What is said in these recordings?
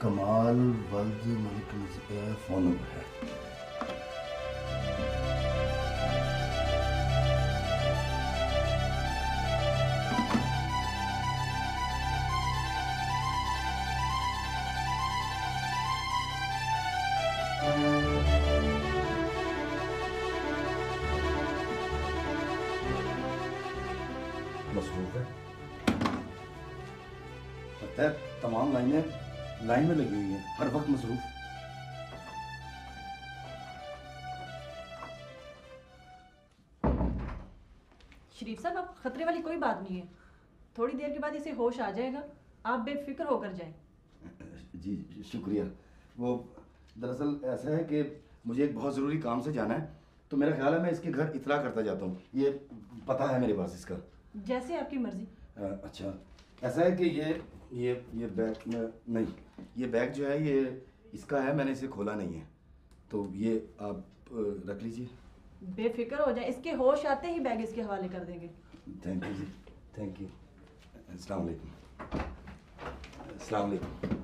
कमाल वल्द मलिक का phone number है। मसरूफ है, पता है तमाम लाइन में लगी हुई है, हर वक्त मसरूफ। शरीफ साहब, आप खतरे वाली कोई बात नहीं है, थोड़ी देर के बाद इसे होश आ जाएगा, आप बेफिक्र होकर जाएं। जी शुक्रिया। वो दरअसल ऐसा है कि मुझे एक बहुत ज़रूरी काम से जाना है, तो मेरा ख्याल है मैं इसके घर इतला करता जाता हूँ। ये पता है मेरे पास इसका। जैसे आपकी मर्जी। अच्छा, ऐसा है कि ये बैग नहीं, ये बैग जो है ये इसका है, मैंने इसे खोला नहीं है, तो ये आप रख लीजिए। बेफिक्र हो जाए, इसके होश आते ही बैग इसके हवाले कर देंगे। थैंक यू जी, थैंक यू। अस्सलाम वालेकुम। अस्सलाम वालेकुम।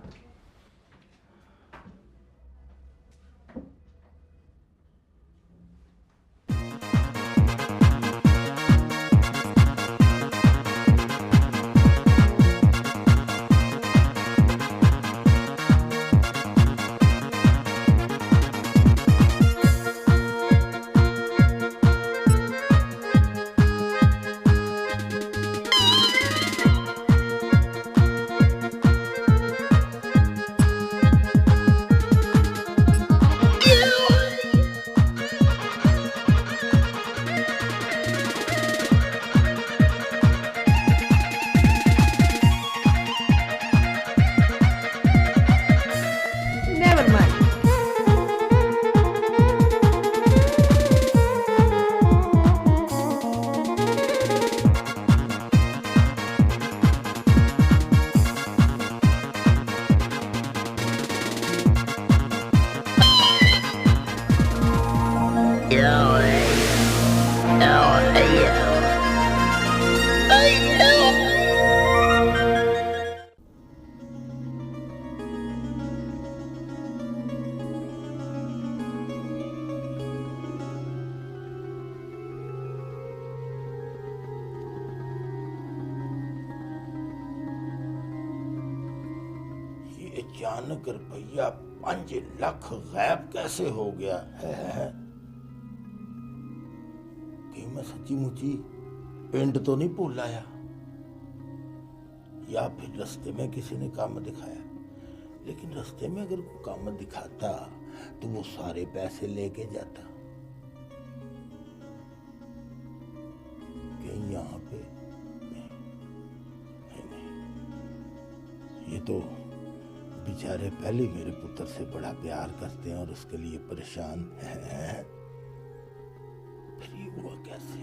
अचानक रुपया 5 लाख गायब कैसे हो गया है? कि मैं सच्ची मुची पिंड तो नहीं भूल आया, या फिर रास्ते में किसी ने काम दिखाया। लेकिन रास्ते में अगर कोई काम दिखाता तो वो सारे पैसे लेके जाता। कहीं यहाँ पे नहीं। ये तो बेचारे पहले मेरे पुत्र से बड़ा प्यार करते हैं और उसके लिए परेशान हैं। फिर ये हुआ कैसे?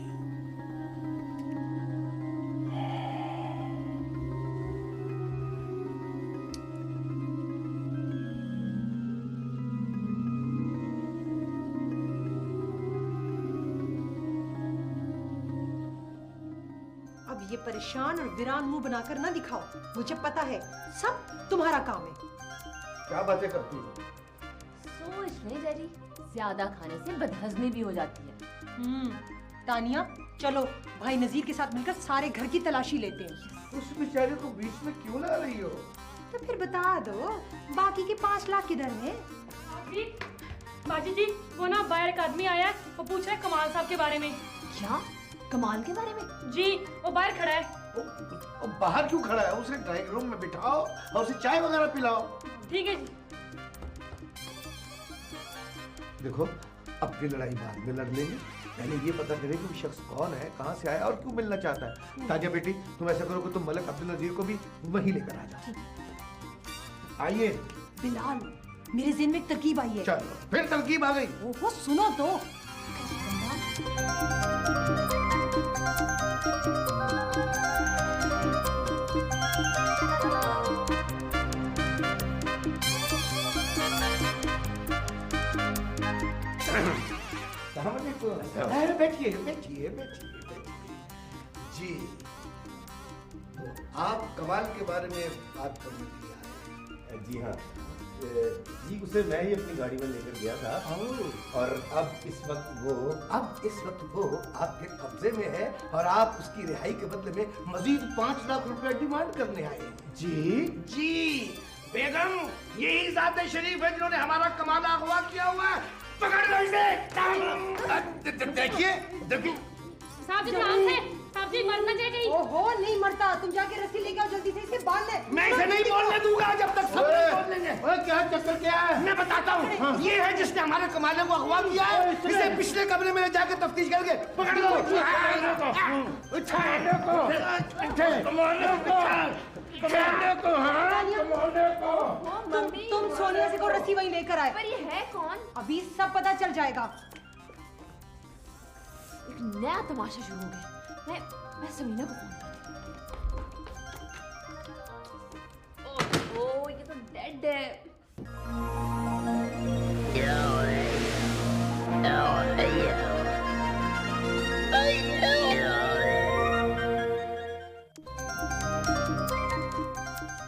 अब ये परेशान और वीरान मुंह बनाकर ना दिखाओ, मुझे पता है सब तुम्हारा काम है। क्या बातें करती हो? सोच नहीं जरी, ज्यादा खाने से बदहजमी भी हो जाती है। तानिया, चलो भाई नजीर के साथ मिलकर सारे घर की तलाशी लेते हैं। उस बेचारे को बीच में क्यों ला रही हो? तो फिर बता दो बाकी के 5 लाख किधर है? बाजी जी, वो ना बाहर एक आदमी आया है, वो पूछ रहा है कमाल साहब के बारे में। क्या? कमाल के बारे में? जी, वो बाहर खड़ा है। बाहर क्यों खड़ा है? उसे ड्राइंग रूम में बिठाओ और उसे चाय वगैरह पिलाओ। ठीक है जी। देखो, अब की लड़ाई बाद में लड़ लेंगे, पहले ये पता करें कि वो शख्स कौन है, कहाँ से आया और क्यों मिलना चाहता है। ताजा बेटी, तुम ऐसा करो कि तुम मलिक अब्दुल नजीर को भी वहीं लेकर आ जाओ। आइए। बिलाल, मेरे ज़हन में एक तरकीब आई है। चलो, फिर तरकीब आ गई। ओहो, सुनो तो। बैठिए बैठिए बैठिए जी। तो आप कमाल के बारे में बात करने के लिए आए जी हाँ जी, उसे मैं ही अपनी गाड़ी में लेकर गया था और अब इस वक्त वो आपके कब्जे में है और आप उसकी रिहाई के बदले में मजीद 5 लाख रुपए डिमांड करने आए हैं। जी बेगम, यही ज़ात शरीफ है जिन्होंने हमारा कमाल अगवा किया हुआ है। पकड़ लो इसे। देखिए साहब जी ध्यान से, साहब जी मरना चाहिए कहीं। ओहो, नहीं मरता। तुम जाके रस्सी लेके आओ, जल्दी से इसे बांध ले। मैं इसे नहीं बोलने दूंगा जब तक सब नहीं बोल लेंगे। क्या चक्कर क्या है? मैं बताता हूँ। ये है जिसने हमारे कमाले को अगवा किया है। इसे पिछले कमरे में ले जाके तफ्तीश करके पकड़ लो। तुम सोनिया से को रस्सी वहीं लेकर आए। पर ये है कौन? अभी सब पता चल जाएगा। एक नया तमाशा शुरू हो गया। मैं समीना को फोन करती हूँ। ओह ये तो डेड है।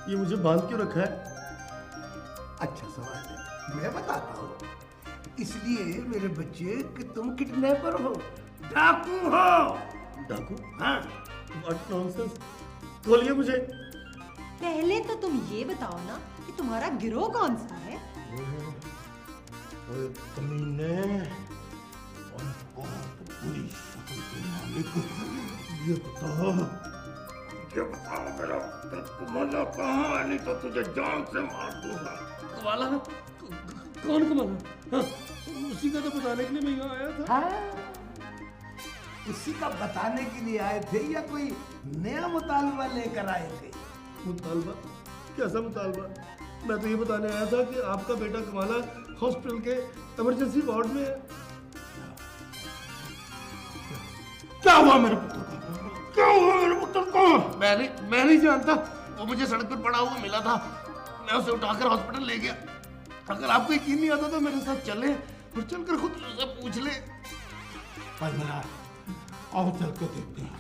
ये मुझे बांध क्यों रखा है? अच्छा सवाल है, मैं बताता हूँ। इसलिए मेरे बच्चे कि तुम किडनैपर हो, डाकू हो। डाकू? हाँ। What nonsense. खोलिए मुझे। पहले तो तुम ये बताओ ना कि तुम्हारा गिरोह कौन सा है? कमीने और बहुत बुरी शक्ल के मालिक, ये बताओ मेरा कमाला कहाँ है? नहीं तो तुझे जान से मार दूंगा। कमाला? कौन कमाला? हाँ, उसी का तो बताने के लिए मैं यहाँ आया था। हाँ? उसी का बताने के लिए आए थे या कोई नया मुतालबा लेकर आए थे? मुतालबा? कैसा मुतालबा? मैं तो ये बताने आया था कि आपका बेटा कमाला हॉस्पिटल के इमरजेंसी वार्ड में है। क्या हुआ मेरे पुत्र को? क्या हुआ मेरे पुत्र को? मैं नहीं जानता। वो मुझे सड़क पर पड़ा हुआ मिला था, मैं उसे उठाकर हॉस्पिटल ले गया। अगर आपको यकीन नहीं आता तो मेरे साथ चले और चलकर खुद उससे पूछ ले। आओ चल के देखते हैं।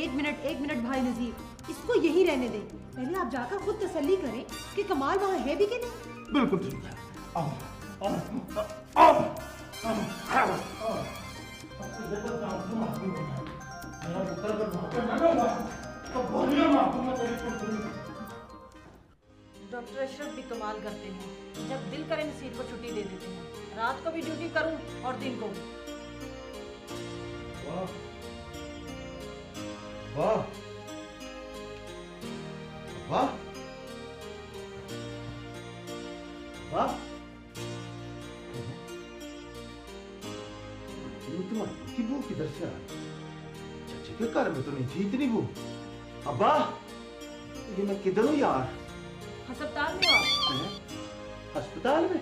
एक मिनट भाई नजीर, इसको यही रहने दे। पहले आप जाकर खुद तसल्ली करें कि कमाल वहाँ है भी कि नहीं। बिल्कुल ठीक है। आओ डॉक्टर अशरफ भी कमाल करते हैं। जब दिल करे नसीर को छुट्टी दे देते हैं। रात को भी ड्यूटी करूं और दिन को भी। वाह वाह वाह वाह। तुम्हारी की बू किधर से आ रही? चाचे के घर में तो नहीं थी इतनी बू। अब्बा, ये मैं किधर हूँ यार? अस्पताल में हो आप? अस्पताल में?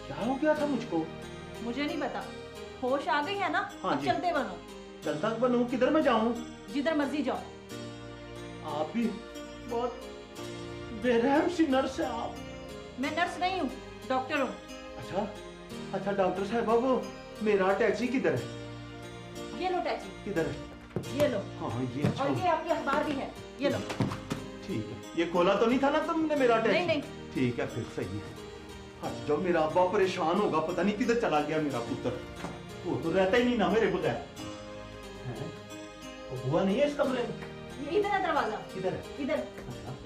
क्या हो गया था मुझको? मुझे नहीं पता। होश आ गई है ना? हाँ अब जी। चलते बनो। चलता बनूं, किधर मैं जाऊं? जिधर मर्जी जाओ। आप भी बहुत बेरहम सी नर्स है आप। मैं नर्स नहीं हूँ, डॉक्टर हूँ। अच्छा अच्छा डॉक्टर साहब, वो मेरा टैक्सी किधर है? ये लो टैक्सी। किधर है? ये लो। हाँ ये अच्छा। और ये आपकी अखबार भी है, ये लो। ठीक है, ये खोला तो नहीं था ना तुमने मेरा टैक्सी? नहीं नहीं। ठीक है फिर सही है। अच्छा जब मेरा अब्बा परेशान होगा, पता नहीं किधर चला गया मेरा पुत्र। वो तो रहता ही नहीं ना मेरे बगैर। वो हुआ नहीं है इस कमरे में? ये इधर है दरवाजा। किधर है? इधर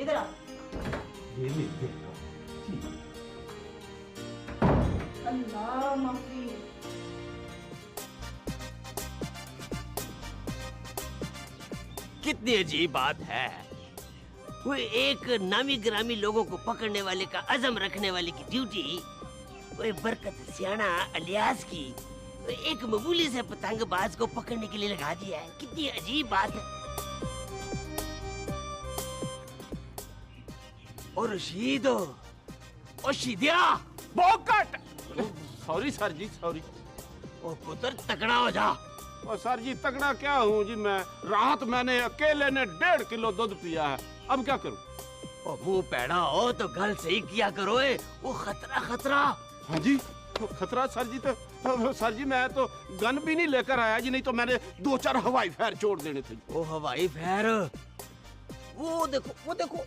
इधर आ। ये नहीं देखा। ठीक है। अल्लाह माफी। कितनी अजीब बात है। वो एक नामी ग्रामी लोगों को पकड़ने वाले का अज़म रखने वाले की ड्यूटी वो बरकत सियाना अलियास की एक मामूली से पतंगबाज को पकड़ने के लिए लगा दिया है। कितनी अजीब बात है। और रशीद और शीदिया बोकट। सॉरी सर जी, सॉरी। और पुत्र तगड़ा हो जा। और सर जी तगड़ा क्या हूँ जी मैं? रात मैंने अकेले ने 1.5 किलो दूध पिया है, अब क्या करूँ? और मुंह पैड़ा हो तो गल सही किया करो। वो खतरा खतरा। हाँ जी खतरा सर जी। तो सर जी मैं तो गन भी नहीं लेकर आया जी, नहीं तो मैंने 2-4 हवाई फायर छोड़ देने थे। वो हवाई फायर, वो देखो वो देखो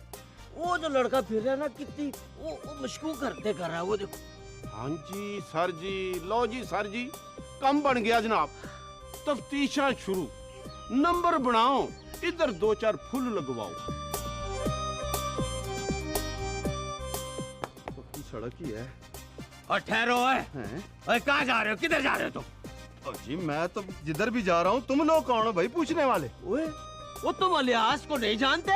वो जो लड़का फिर रहा है ना, कितनी वो मशकूक करते कर रहा है, वो देखो। हाँ जी सर जी, लो जी सर जी, कम बन गया जनाब। तफ्तीशा शुरू, नंबर बनाओ, इधर 2-4 फुल लगवाओ। पक्की सड़क ही है। और ठहरो है, कहाँ जा रहे हो, किधर जा रहे हो तुम? जी मैं तो जिधर भी जा रहा हूँ, तुम लोग कौन हो भाई पूछने वाले? वो तुम अलियास को नहीं जानते?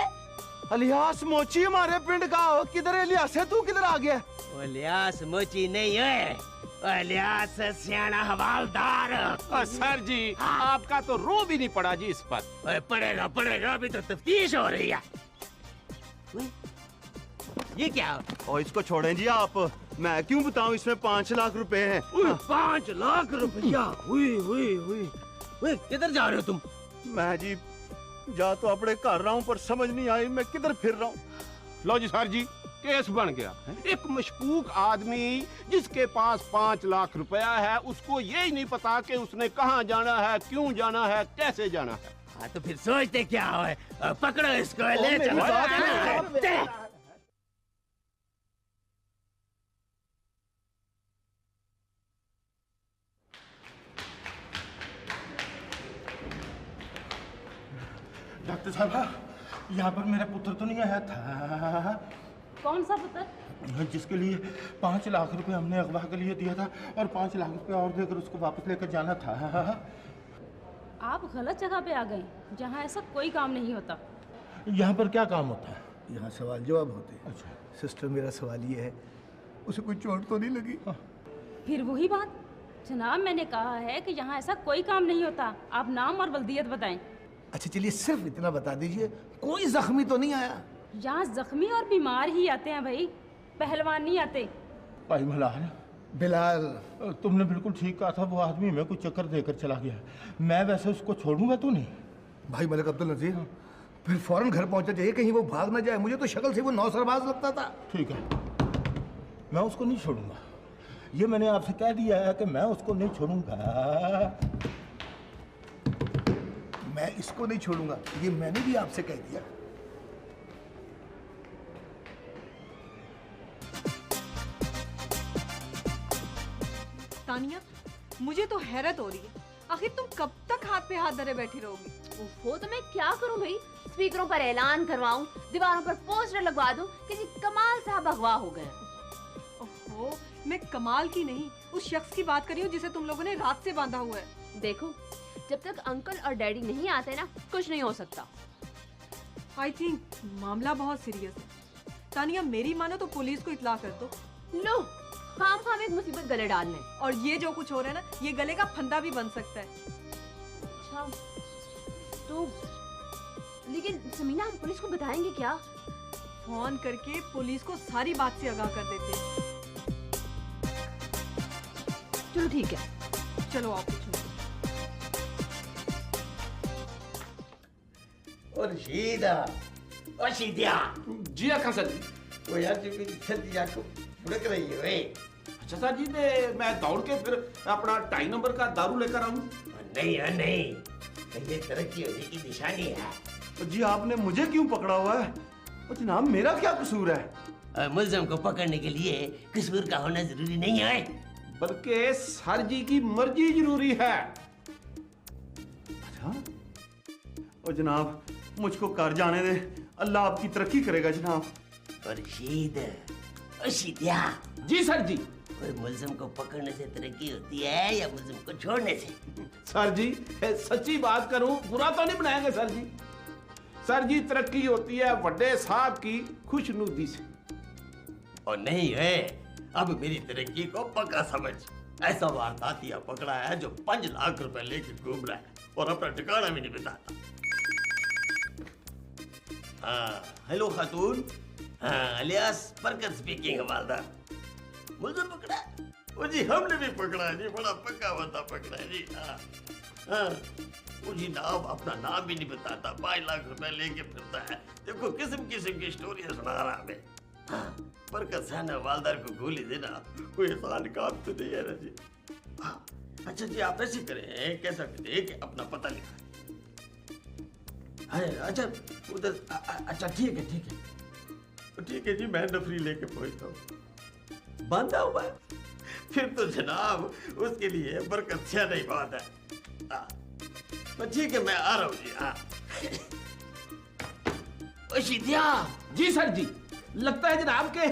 अलियास मोची हमारे पिंड का, किधर अलियास है, तू किधर आ गया? अलियास मोची नहीं है, अलियास सियाना हवालदार। सर जी आपका तो रो भी नहीं पड़ा जी इस पर। पड़ेगा पड़ेगा, अभी तो तफ्तीश हो रही है। ये क्या? और इसको छोड़ें जी आप, मैं क्यों बताऊं, इसमें 5 लाख रुपए हैं। 5 लाख रुपया? किधर जा रहे हो तुम? मैं जी जा तो अपने घर रहा हूँ, पर समझ नहीं आई मैं किधर फिर रहा हूँ। लो जी सर जी, केस बन गया। एक मशकूक आदमी जिसके पास 5 लाख रुपया है, उसको यही नहीं पता कि उसने कहाँ जाना है, क्यों जाना है, कैसे जाना है। हाँ तो फिर सोचते क्या है, पकड़ो इसको, ले चलो। डॉक्टर साहब, यहाँ पर मेरा पुत्र तो नहीं आया था? कौन सा पुत्र? जिसके लिए 5 लाख रुपए हमने अगवा के लिए दिया था, और 5 लाख रुपए और देकर उसको वापस लेकर जाना था। आप गलत जगह पे आ गए, जहाँ ऐसा कोई काम नहीं होता। यहाँ पर क्या काम होता है? यहाँ सवाल जवाब होते हैं। अच्छा। सिस्टर, मेरा सवाल ये है, उसे कोई चोट तो नहीं लगी? फिर वही बात जनाब, मैंने कहा है कि यहाँ ऐसा कोई काम नहीं होता। आप नाम और वल्दियत बताएं। अच्छा चलिए, सिर्फ इतना बता दीजिए, कोई जख्मी तो नहीं आया? यहाँ जख्मी और बीमार ही आते हैं भाई, पहलवान नहीं आते। भाई मलाल, बिलाल, तुमने बिल्कुल ठीक कहा था, वो आदमी मेरे को चक्कर देकर चला गया। मैं वैसे उसको छोड़ूंगा तो नहीं? भाई मलिक अब्दुल नजीर, फिर फौरन घर पहुंचना चाहिए, कहीं वो भाग ना जाए। मुझे तो शक्ल से वो नौसरबाज लगता था। ठीक है, मैं उसको नहीं छोड़ूंगा, ये मैंने आपसे कह दिया है कि मैं उसको नहीं छोड़ूंगा। मैं इसको नहीं छोड़ूंगा, ये मैंने भी आपसे कह दिया। तानिया, मुझे तो हैरत हो रही है, आखिर तुम कब तक हाथ पे हाथ धरे बैठी रहोगी? वो तो मैं क्या करूं भाई, स्पीकरों पर ऐलान करवाऊं, दीवारों पर पोस्टर लगवा दूं कि जी कमाल साहब अगवा हो गए। ओहो, मैं कमाल की नहीं, उस शख्स की बात कर रही हूँ जिसे तुम लोगों ने रात से बांधा हुआ है। देखो, जब तक अंकल और डैडी नहीं आते ना, कुछ नहीं हो सकता। आई थिंक मामला बहुत सीरियस है। तानिया, मेरी मानो तो पुलिस को इत्ला कर दो। लो, खाम एक मुसीबत गले डालने। और ये जो कुछ हो रहा है ना, ये गले का फंदा भी बन सकता है। अच्छा, तो लेकिन समीना, हम पुलिस को बताएंगे क्या? फोन करके पुलिस को सारी बात से आगाह कर देते हैं। चलो ठीक है, चलो आप पूछो। और शीदा, और शीदिया जी आखा सर जी। वो यार जो मेरी छत को फुड़क रही है वे। अच्छा सर जी, मैं दौड़ के फिर अपना 2.5 नंबर का दारू लेकर आऊं? नहीं है नहीं, ये तरक्की होने की निशानी है। तो जी आपने मुझे क्यों पकड़ा हुआ है? तो जनाब मेरा क्या कसूर है? मुल्ज़िम को पकड़ने के लिए कसूर का होना जरूरी नहीं है, बल्कि सर जी की मर्जी जरूरी है। अच्छा, और जनाब मुझको कर जाने दे, अल्लाह आपकी तरक्की करेगा जनाब। शीदिया। जी सर जी। मुल्ज़िम को पकड़ने से तरक्की होती है या मुल्ज़िम को छोड़ने से? सर जी सच्ची बात करूं, बुरा तो नहीं बनाएंगे सर जी। सर जी, तरक्की होती है बड़े साहब की खुशनुदी से। और नहीं है, अब मेरी तरक्की को पक्का समझ। ऐसा वारदातिया पकड़ा है जो 5 लाख रुपए लेके घूम रहा है और अपना ठिकाना भी नहीं बताता। हाँ, हेलो खातून। हाँ, अलियास बरकत स्पीकिंग हवालदार। मुझे पकड़ा? वो जी हमने भी पकड़ा है जी, बड़ा पक्का बता पकड़ा है जी। हाँ हाँ, वो जी नाम, अपना नाम भी नहीं बताता, 5 लाख रुपए लेके फिरता है। देखो किस्म किस्म की स्टोरियां सुना रहा हमें। हाँ, बरकत सहन हवालदार को गोली देना कोई आसान काम तो नहीं है ना जी। हाँ, अच्छा जी, आप ऐसे करें, कैसा करें कि अपना पता लिखा। अच्छा उधर, अच्छा ठीक है ठीक है। तो ठीक है जी, मैं नफरी लेके पहुंचता हूँ। बांधा हुआ है फिर तो जनाब उसके लिए बरकत से नहीं बात है। तो ठीक है, मैं आ रहा हूँ जी। हाँ शीतिया। जी सर जी, लगता है जनाब के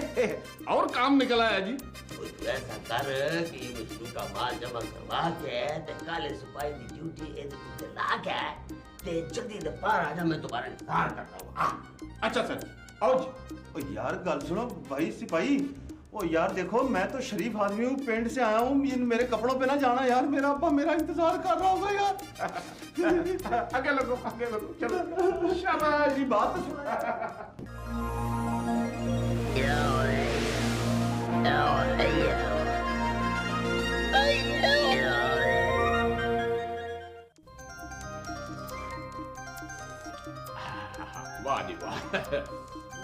और काम निकल आया जी। तो ऐसा कर कि मजनू का माल जमा करवा के ते काले सिपाही की ड्यूटी इधर ला के ते जल्दी दे पार आ जा, मैं तुम्हारा इंतजार कर रहा हूँ। हाँ अच्छा सर, आओ जी। ओ यार गल सुनो भाई सिपाही, ओ यार देखो मैं तो शरीफ आदमी हूँ, पिंड से आया हूँ, मेरे कपड़ों पे ना जाना यार, मेरा अब्बा मेरा इंतजार कर रहा होगा यार। आगे लगो, आगे लगो, चलो शाबाश जी, बात तो सुनो। वाह जी वाह,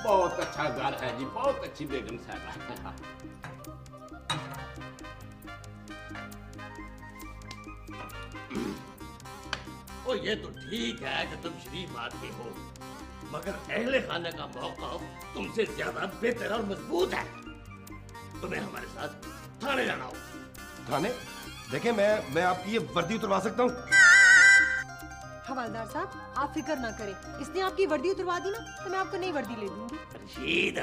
बहुत अच्छा घर है जी, बहुत अच्छी बेगम साहबा। ओ ये तो ठीक है कि तुम शरीफ आदमी हो, मगर अहले खाने का मौका तुमसे ज्यादा बेहतर और मजबूत है। तुम्हें हमारे साथ थाने जाना हो। थाने? देखें मैं आपकी ये वर्दी उतरवा सकता हूँ। हवलदार साहब, आप फिक्र ना करें, इसने आपकी वर्दी उतरवा दी ना तो मैं आपको नई वर्दी ले दूंगी। रशीद,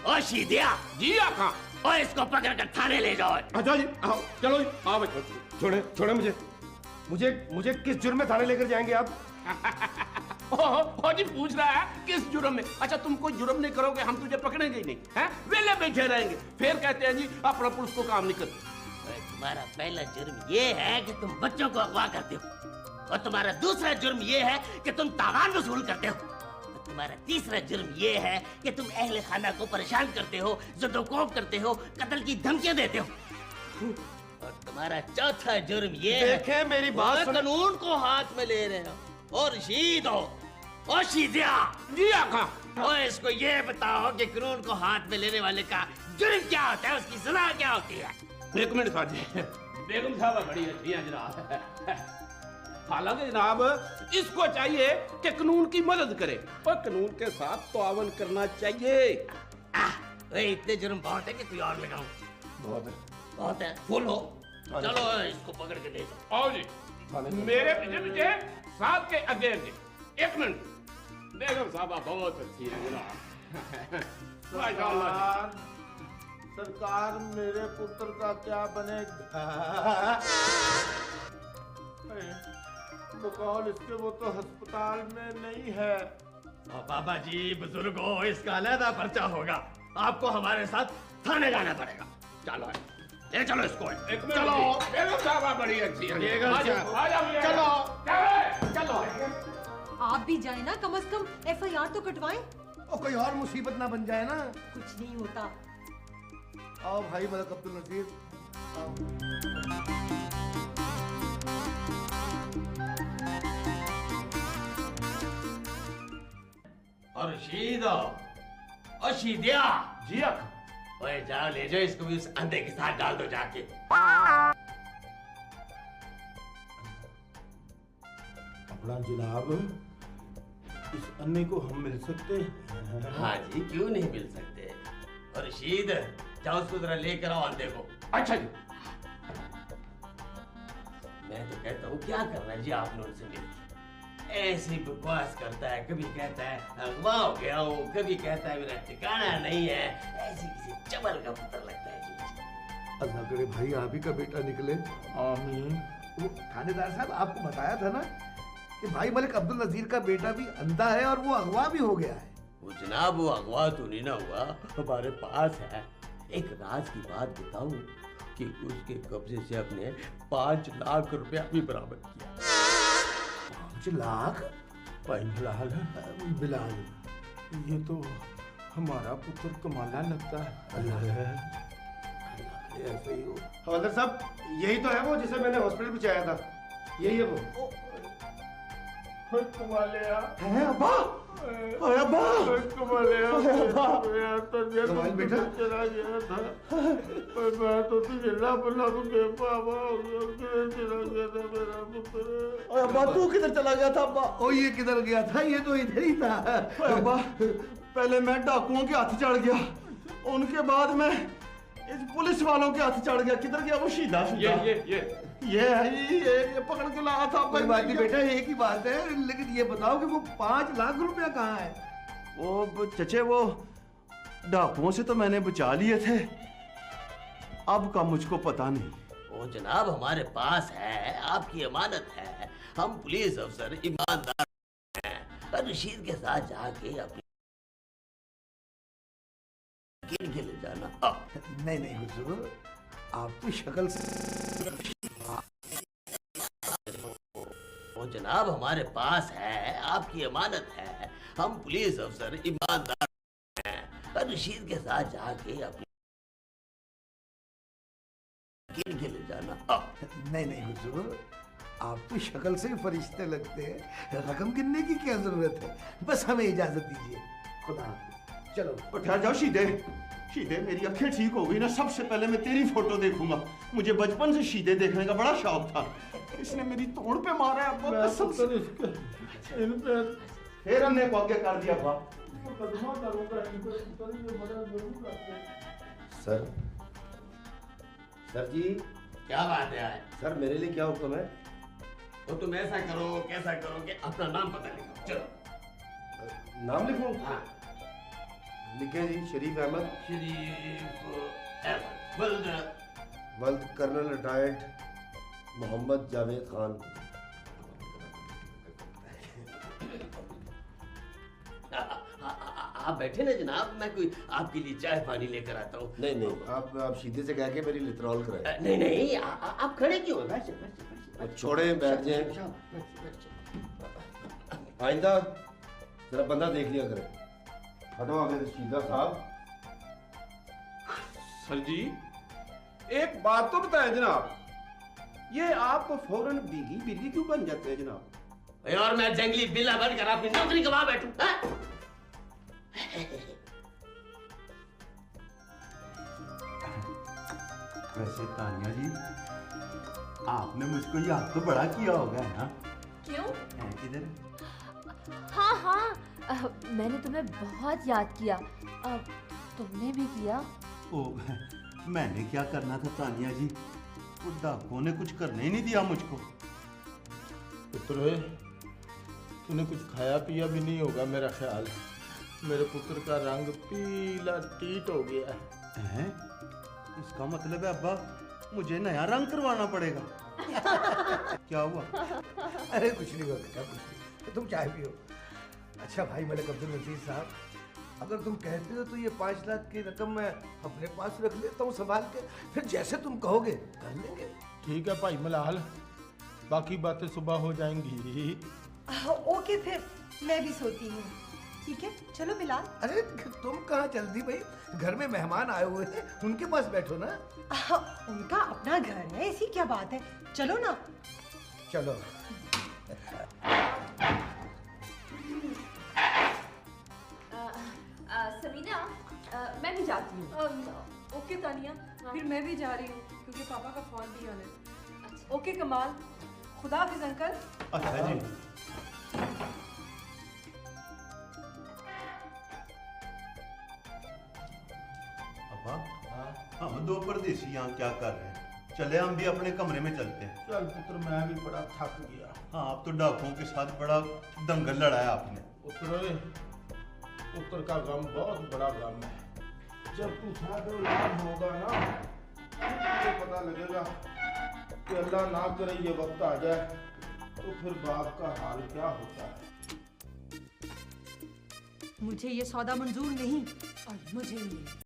ओ शीदिया। जी आका। ओ इसको पकड़ कर थाने ले जाओ। अच्छा जी, आओ, चलो जी, आओ बच्चों। छोड़े मुझे किस जुर्म में थाने लेकर जाएंगे आप? ओ जी पूछ रहा है किस जुर्म में। अच्छा तुम कोई जुर्म नहीं करोगे, हम तुझे पकड़ेंगे ही नहीं, हैं? वेले बैठे रहेंगे, फिर कहते हैं जी अपना पुलिस को काम नहीं करते। तुम्हारा पहला जुर्म ये है कि तुम बच्चों को अगवा करते हो, और तुम्हारा दूसरा जुर्म ये है कि तुम तावान वसूल करते हो, और तुम्हारा तीसरा जुर्म ये है कि तुम अहले खाना को परेशान करते हो, ज़दोकोब करते हो, कत्ल की धमकियां देते हो, और तुम्हारा चौथा जुर्म ये है देखें मेरी बात सुनो। कानून को हाथ में ले रहे हो। और रशीद हो, और शीदिया। जी आका। और इसको ये बताओ कि कानून को हाथ में लेने वाले का जुर्म क्या होता है, उसकी सजा क्या होती है? एक मिनट साहब जी, बेगम साहबा बड़ी अच्छी है जनाब। हालांकि जनाब इसको चाहिए कि कानून की मदद करे और कानून के साथ तावन करना चाहिए। इतने जुर्म बहुत है कि कोई और लगाऊं? बहुत है, फुल हो। चलो इसको पकड़ के ले जाओ। आओ जी, मेरे पीछे पीछे, साथ के आगे आगे। एक मिनट, बेगम साहबा बहुत अच्छी है जनाब, माशाअल्लाह। सरकार मेरे पुत्र का क्या बनेगा? बकौल इसके वो तो अस्पताल में नहीं है। बाबा जी बुजुर्ग हो, इसका अलहदा पर्चा होगा, आपको हमारे साथ थाने जाना पड़ेगा। चलो ले चलो इसको। चलो, बेगम साहबा बड़ी अच्छी है। चलो चलो। आप भी जाए ना, कम से कम FIR तो कटवाएं। और कोई और मुसीबत ना बन जाए ना। कुछ नहीं होता। आओ भाई मलक अब्दुल नजीर, और रशीद और शीदिया। जी आका। ओए जाओ ले जाओ इसको भी उस अंधे के साथ डाल दो जाके। अपना जनाब, इस अन्ने को हम मिल सकते हैं? हाँ जी, क्यों नहीं मिल सकते। और रशीद जाओ उसको जरा लेकर आओ अंधे को। अच्छा जी। मैं तो कहता हूँ क्या करना है जी आपने उनसे मिलकर। ऐसी बकवास करता है, कभी कहता है अगवा हो गया हूँ, कभी कहता है मेरा ठिकाना नहीं है। ऐसी किसी चमल का पुत्र लगता है जी। अल्लाह करे भाई आप ही का बेटा निकले। आमीन। वो थानेदार साहब आपको बताया था ना कि भाई मलिक अब्दुल नजीर का बेटा भी अंधा है और वो अगवा भी हो गया है। वो जनाब वो अगवा तो नहीं ना हुआ, हमारे पास है। एक राज की बात बताऊं कि उसके कब्जे से अपने 5 लाख रुपया भी बरामद किया। 5 लाख? भाई बिलाल, बिलाल, ये तो हमारा पुत्र कमाला लगता है। अल्लाह ऐसे ही हो। हवलदार साहब, यही तो है वो जिसे मैंने हॉस्पिटल पहुंचाया था, यही है वो। कमालिया है अब्बा? ओए अब्बा! कमालिया, अब्बा! तबीयत कमाल बेटा चला गया था, और मैं तो तुझे लब के पावा चला गया था मेरा पुत्र। ओए अब्बा तू किधर चला गया था अब्बा? ओ ये किधर गया था? ये तो इधर ही था। ओए अब्बा पहले मैं डाकुओं के हाथ चढ़ गया, उनके बाद मैं इस पुलिस वालों के हाथ चढ़ गया। किधर गया वो शीदा? ये पकड़ के लाया था। कोई बात नहीं बेटा, एक ही बात है, लेकिन ये बताओ कि वो 5 लाख रुपया कहाँ है? वो चचे, वो डाकुओं से तो मैंने बचा लिए थे, अब का मुझको पता नहीं। वो जनाब हमारे पास है, आपकी अमानत है। हम पुलिस अफसर ईमानदार हैं। और रशीद के साथ जाके अपनी के ले जाना। नहीं हुजूर, आप तो शक्ल से। वो जनाब हमारे पास है, आपकी अमानत है। हम पुलिस अफसर ईमानदार हैं। और रशीद के साथ जाके अपनी के ले जाना। नहीं हुजूर, आप तो शक्ल से ही फरिश्ते लगते हैं, रकम गिनने की क्या जरूरत है? बस हमें इजाजत दीजिए। खुदा हाफिज। चलो ठहर जाओ शीदे। शीदे, मेरी आंखें ठीक हो गई ना, सबसे पहले मैं तेरी फोटो देखूंगा। मुझे बचपन से शीदे देखने का बड़ा शौक था। इसने मेरी तोड़ पे मारा है अब्बा, कसम से। फिर हमने को आगे कर दिया अब्बा। सर जी। क्या बात है? सर मेरे लिए क्या हुक्म है? वो तुम ऐसा करो, कैसा करो कि अपना नाम पता लिखो। चलो नाम लिखूं? हाँ। लिखे जी, शरीफ अहमद। शरीफ अहमद। वल्द कर्नल रिटायर्ड मोहम्मद जावेद खान। आप बैठे ना जनाब, मैं कोई आपके लिए चाय पानी लेकर आता हूँ। नहीं, आप सीधे से कह के मेरी लिथरॉल कराए। नहीं, आप खड़े क्यों हैं? बैठ। छोड़े, बैठ जाए। आइंदा जरा बंदा देख लिया करे। हटो आगे से सीधा साहब। सर जी, एक बात तो बताएं जनाब, ये आप तो फौरन बीगी बिल्ली क्यों बन जाते हैं जनाब? और मैं जंगली बिल्ला बनकर अपनी नौकरी गवा बैठूं? वैसे तानिया जी, आपने मुझको याद तो बड़ा किया होगा है ना? क्यों? किधर? हाँ, मैंने तुम्हें बहुत याद किया। तुमने भी किया? ओ, मैंने क्या करना था तानिया जी, वो डाकुओं ने कुछ करने ही नहीं दिया मुझको। पुत्र, तूने कुछ खाया पिया भी नहीं होगा मेरा ख्याल। मेरे पुत्र का रंग पीला टीट हो गया है। इसका मतलब है अब्बा, मुझे नया रंग करवाना पड़ेगा। क्या हुआ? अरे कुछ नहीं हुआ बेटा, कुछ नहीं। तुम चाय पियो। अच्छा भाई मलिक अब्दुल नजीर साहब, अगर तुम कहते हो तो ये 5 लाख की रकम मैं अपने पास रख लेता हूँ संभाल के, फिर जैसे तुम कहोगे कर लेंगे। ठीक है भाई मलाल, बाकी बातें सुबह हो जाएंगी। ओके, फिर मैं भी सोती हूँ। ठीक है, चलो बिलाल। अरे तुम कहाँ जल्दी भाई, घर में मेहमान आए हुए हैं, उनके पास बैठो ना। उनका अपना घर है, ऐसी क्या बात है, चलो ना। चलो। समीना, मैं भी जाती हूँ। ओके तानिया, फिर मैं भी जा रही हूँ क्योंकि पापा का फोन भी आना है। अच्छा। ओके कमाल, खुदा हाफिज अंकल। अच्छा जी। हम 2 परदेसी यहाँ क्या कर रहे हैं? चले हम भी अपने कमरे में चलते हैं। चल पुत्र, मैं भी बड़ा थक गया। हाँ, आप तो डाकुओं के साथ बड़ा दंगल लड़ाया आपने। पुत्र का गम बहुत बड़ा गम है। जब तू साथ होगा ना, तुझे पता लगेगा कि अल्लाह ना करे ये वक्त आ जाए तो फिर बाप का हाल क्या होता है। मुझे ये सौदा मंजूर नहीं और मुझे नहीं।